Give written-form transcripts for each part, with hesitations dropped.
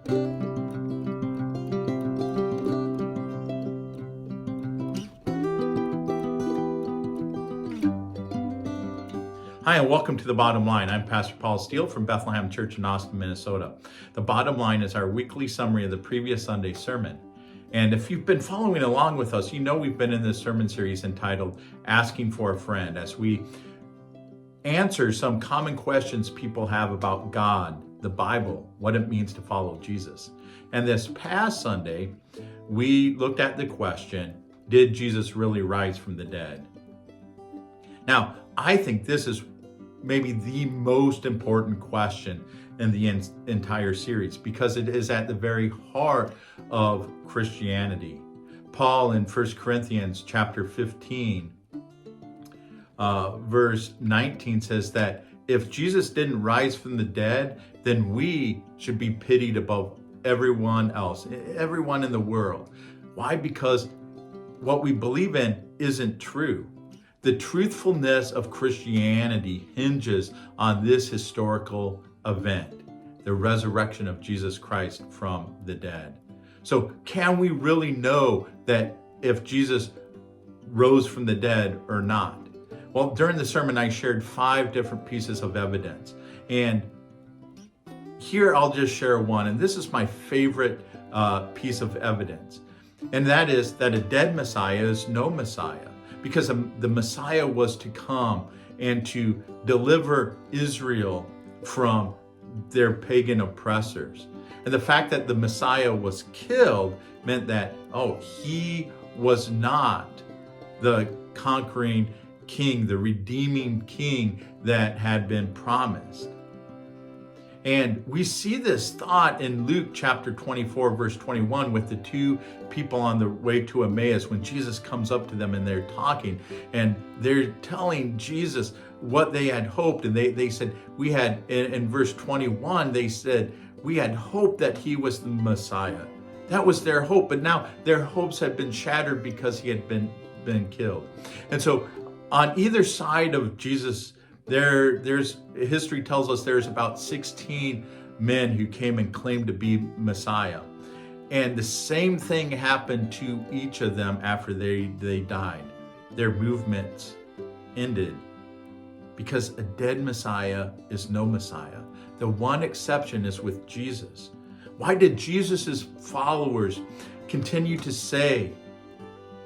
Hi, and welcome to The Bottom Line. I'm Pastor Paul Steele from Bethlehem Church in Austin, Minnesota. The Bottom Line is our weekly summary of the previous Sunday's sermon. And if you've been following along with us, you know we've been in this sermon series entitled Asking for a Friend, as we answer some common questions people have about God, the Bible, what it means to follow Jesus. And this past Sunday, we looked at the question, did Jesus really rise from the dead? Now, I think this is maybe the most important question in the entire series, because it is at the very heart of Christianity. Paul in 1 Corinthians chapter 15, verse 19 says that if Jesus didn't rise from the dead, then we should be pitied above everyone else, everyone in the world. Why? Because what we believe in isn't true. The truthfulness of Christianity hinges on this historical event, the resurrection of Jesus Christ from the dead. So can we really know that if Jesus rose from the dead or not? Well, during the sermon, I shared 5 different pieces of evidence. And here I'll just share one. And this is my favorite piece of evidence. And that is that a dead Messiah is no Messiah. Because the Messiah was to come and to deliver Israel from their pagan oppressors. And the fact that the Messiah was killed meant that, he was not the conquering king, the redeeming king that had been promised. And we see this thought in Luke chapter 24, verse 21, with the 2 people on the way to Emmaus when Jesus comes up to them and they're talking and they're telling Jesus what they had hoped. And they said, we had, in verse 21, they said, we had hoped that he was the Messiah. That was their hope. But now their hopes had been shattered because he had been killed. And so on either side of Jesus, there's history tells us there's about 16 men who came and claimed to be Messiah. And the same thing happened to each of them after they died. Their movements ended because a dead Messiah is no Messiah. The one exception is with Jesus. Why did Jesus's followers continue to say,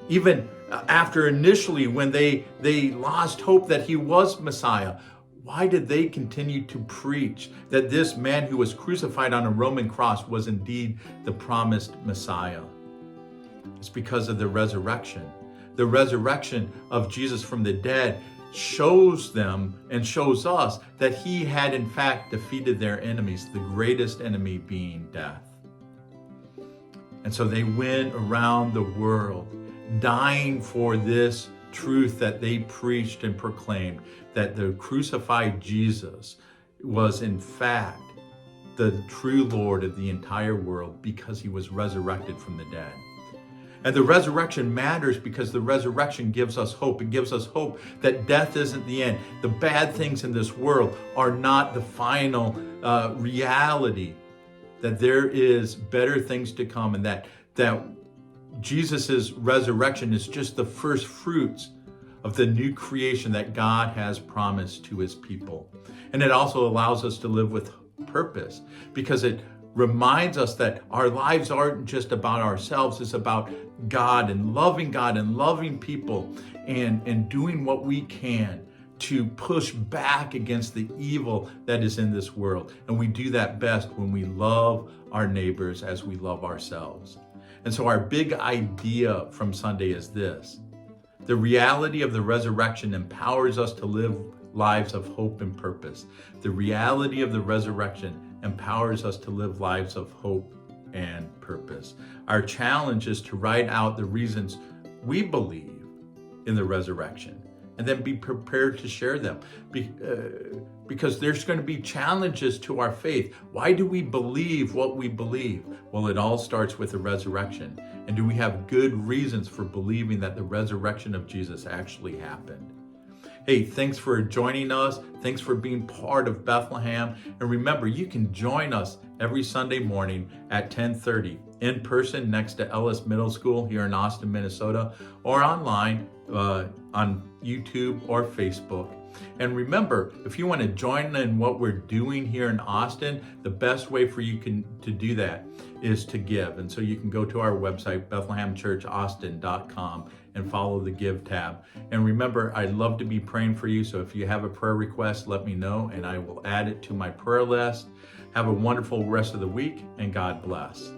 even after initially when they lost hope that he was Messiah, why did they continue to preach that this man who was crucified on a Roman cross was indeed the promised Messiah? It's because of the resurrection. The resurrection of Jesus from the dead shows them and shows us that he had in fact defeated their enemies, the greatest enemy being death. And so they went around the world dying for this truth that they preached and proclaimed, that the crucified Jesus was in fact the true Lord of the entire world because he was resurrected from the dead. And the resurrection matters because the resurrection gives us hope. It gives us hope that death isn't the end. The bad things in this world are not the final reality, that there is better things to come, and that Jesus' resurrection is just the first fruits of the new creation that God has promised to his people. And it also allows us to live with purpose because it reminds us that our lives aren't just about ourselves. It's about God and loving people and doing what we can to push back against the evil that is in this world. And we do that best when we love our neighbors as we love ourselves. And so our big idea from Sunday is this: the reality of the resurrection empowers us to live lives of hope and purpose. The reality of the resurrection empowers us to live lives of hope and purpose. Our challenge is to write out the reasons we believe in the resurrection and then be prepared to share them. Because there's going to be challenges to our faith. Why do we believe what we believe? Well, it all starts with the resurrection. And do we have good reasons for believing that the resurrection of Jesus actually happened? Hey, thanks for joining us. Thanks for being part of Bethlehem. And remember, you can join us every Sunday morning at 10:30 in person next to Ellis Middle School here in Austin, Minnesota, or online on YouTube or Facebook. And remember, if you want to join in what we're doing here in Austin, the best way for you to do that is to give. And so you can go to our website, BethlehemChurchAustin.com, and follow the Give tab. And remember, I'd love to be praying for you. So if you have a prayer request, let me know and I will add it to my prayer list. Have a wonderful rest of the week, and God bless.